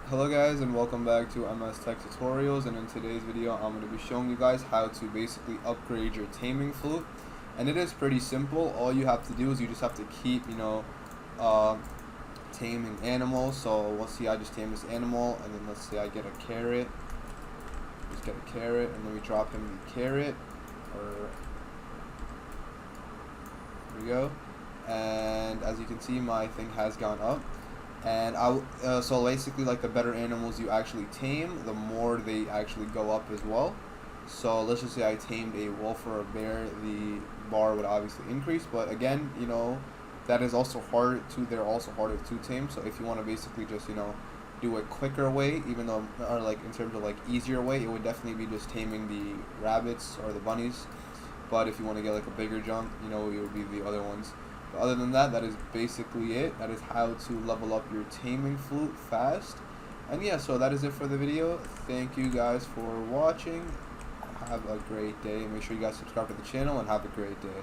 Hello guys, and welcome back to MS Tech Tutorials, and in today's video I'm going to be showing you guys how to basically upgrade your Taming Flute. And it is pretty simple. All you have to do is you just have to keep, taming animals. So let's see, I just tame this animal, and then let's say I get a carrot. Just get a carrot, and then we drop him the carrot, or there we go. And as you can see, my thing has gone up. And so basically, like, the better animals you actually tame, the more they actually go up as well. So let's just say I tamed a wolf or a bear, the bar would obviously increase. But again, that is also they're also harder to tame. So if you want to basically just, do a quicker way, even though, or like in terms of like easier way, it would definitely be just taming the rabbits or the bunnies. But if you want to get like a bigger jump, it would be the other ones. But other than that, that is basically it. That is how to level up your Taming Flute fast. And yeah, so that is it for the video. Thank you guys for watching. Have a great day. Make sure you guys subscribe to the channel and have a great day.